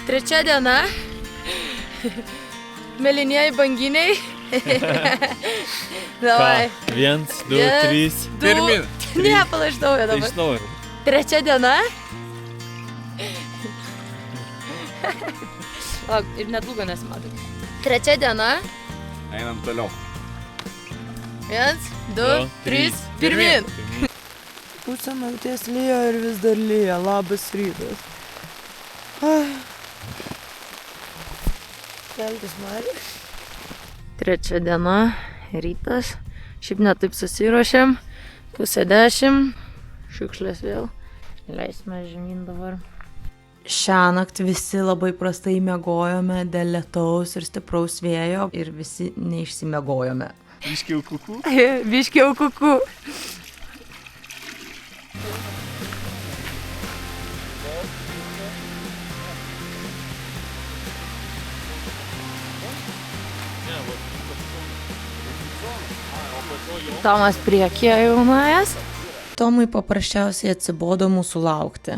Trečia diena. Mėlynieji banginiai. Davai. 1, 2, 3. Pirmin. Ne, palaždau jau dabar. Iš naujo. Trečia diena. O, ir net lūgo nesimato. Trečia diena. Einam toliau. 1, 2, 3. Pirmin. Pusę nakties lyja ir vis dar lyja. Labas rytas. Keltis Marija. Trečia diena, rytas. Šiaip netaip susiruošėm. 9:30. Šiukšlės vėl. Leisime žemyn dabar. Šiąnakt visi labai prastai miegojome dėl lietaus ir stipraus vėjo ir visi neišsimiegojome. Biškiau kuku. Biškiau kuku. Tomas priekyje jau nuėjęs. Tomui paprasčiausiai atsibodo mūsų laukti.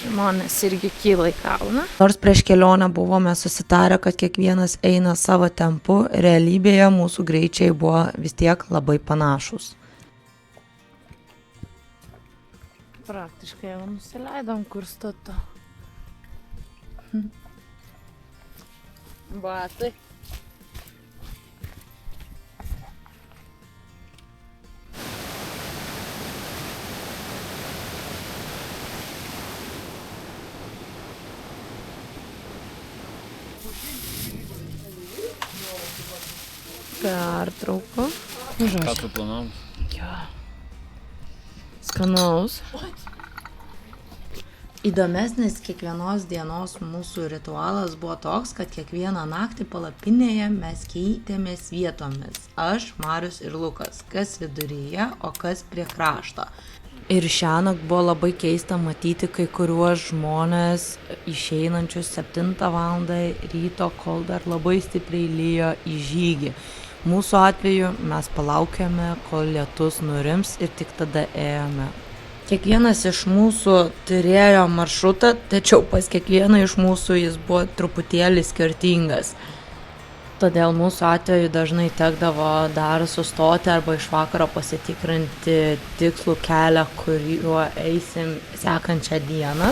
Žmonės irgi kyla į kalną. Nors prieš kelionę buvome susitarę, kad kiekvienas eina savo tempu, realybėje mūsų greičiai buvo vis tiek labai panašus. Praktiškai jau nusileidom, kur stato. Batai. Pertrauko. Ką tu planavom? Jo. Skanaus. Įdomesnis kiekvienos dienos mūsų ritualas buvo toks, kad kiekvieną naktį palapinėje mes keitėmės vietomis. Aš, Marius ir Lukas. Kas viduryje, o kas prie krašto. Ir šiąnakt buvo labai keista matyti kai kuriuos žmonės išeinančius 7 valandą ryto, kol dar labai stipriai lyjo į žygį. Mūsų atveju mes palaukėme, kol lietus nurims ir tik tada ėjome. Kiekvienas iš mūsų turėjo maršrutą, tačiau pas kiekvieną iš mūsų jis buvo truputėlį skirtingas. Todėl mūsų atveju dažnai tekdavo dar sustoti arba iš vakaro pasitikrinti tikslų kelią, kuriuo eisim sekančią dieną.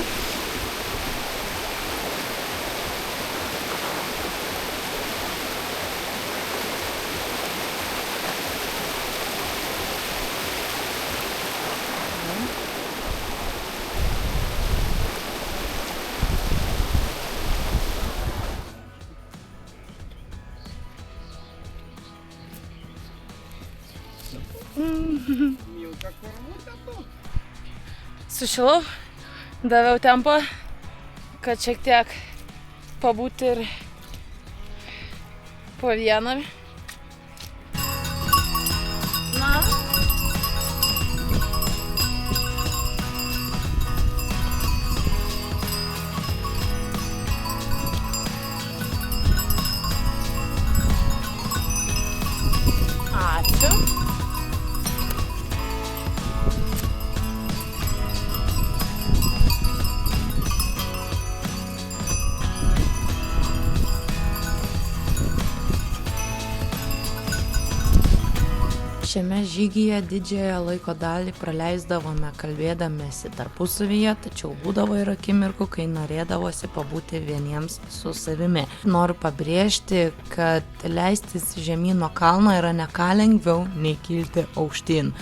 Sušilau, daviau tempą, kad šiek tiek pabūti ir po vieną. Na. Ačiū. Šiame žygyje didžiąją laiko dalį praleisdavome kalbėdamėsi tarpusavyje, tačiau būdavo ir akimirkų, kai norėdavosi pabūti vieniems su savimi. Noriu pabrėžti, kad leistis žemyn nuo kalno yra ne ką lengviau nei kilti aukštyn.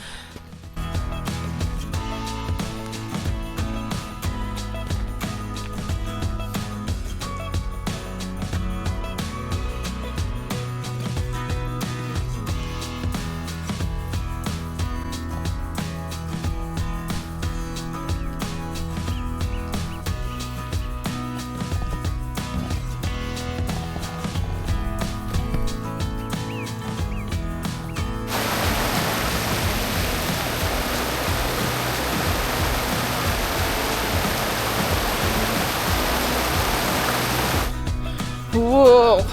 Wow.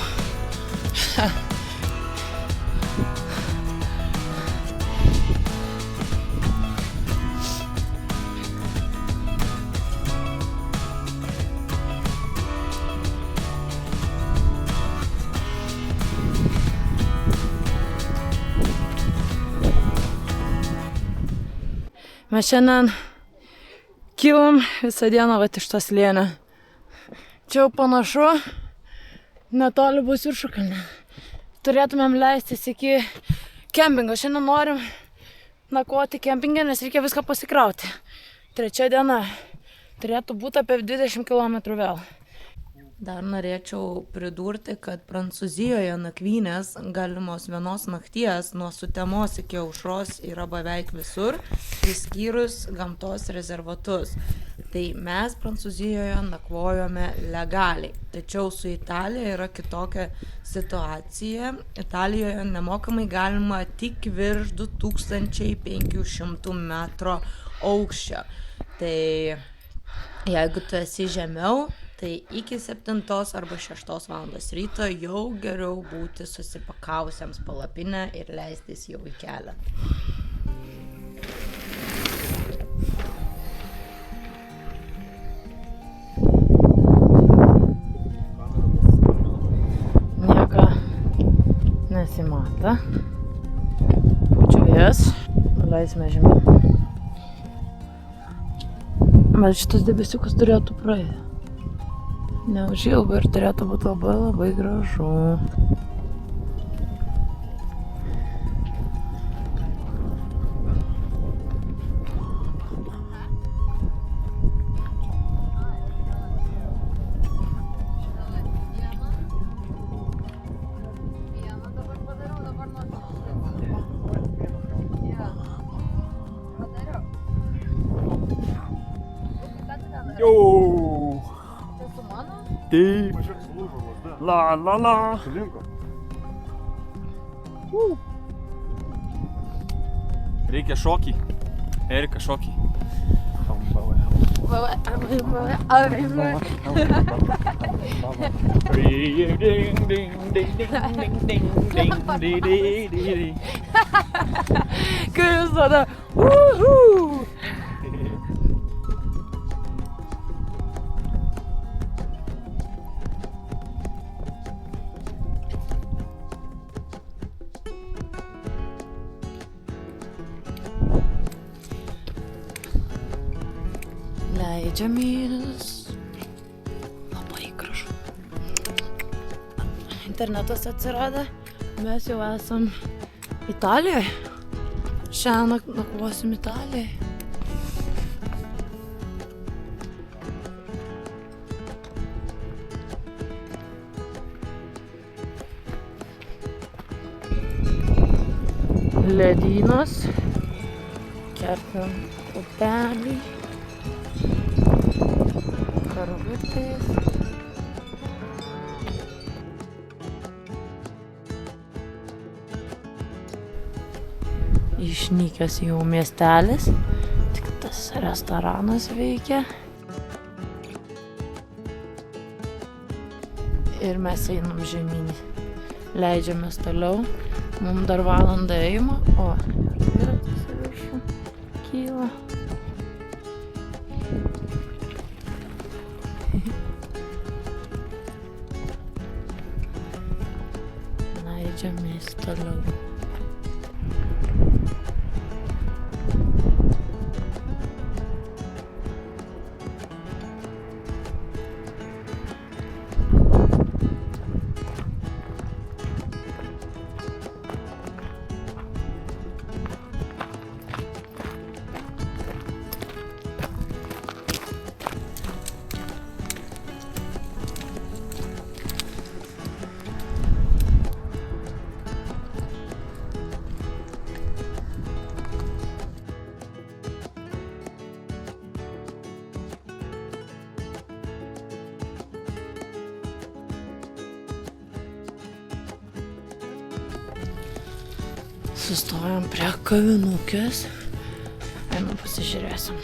Mes šiandien kylam visą dieną vat iš to slėnio. Čia jau panašu, netoli bus viršukalnė. Turėtumėm leistis iki kempingo. Šiandien norim nakvoti kempingę, nes reikia viską pasikrauti. 3 diena. Turėtų būti apie 20 km vėl. Dar norėčiau pridurti, kad Prancūzijoje nakvynės galimos vienos nakties nuo Sutemos iki Aušros yra beveik visur, išskyrus gamtos rezervatus. Tai mes Prancūzijoje nakvojome legaliai. Tačiau su Italija yra kitokia situacija. Italijoje nemokamai galima tik virš 2500 metro aukščio. Tai jeigu tu esi žemiau, tai iki 7 arba 6 valandos ryto jau geriau būti susipakavusiems palapinę ir leistis jau į kelią. Nieko nesimata. Pučia vėjas. Nuleisime žemyn. Bet šitas debesiukas turėtų praeiti. Neužilgo ir turėtų būti labai labai gražu. Jau. Tai su mano? Taip. La la la. Reikia šokį. Erika šokį. Kai jūs tada. Uhu! Leidžiamės. Labai gražu. Internetas atsirado. Mes jau esam Italijoje. Šiandien nakvosim Italijoje. Ledynas. Kertam upelį. Karvutės. Išnykęs jau miestelis, tik tas restoranas veikia. Ir mes einam žemyn, leidžiamės toliau. Mums dar valandą ėjimo, o dviratis į viršų kyla. Leidžiamės toliau. Sustojom prie kavinukės. Einam pasižiūrėsim.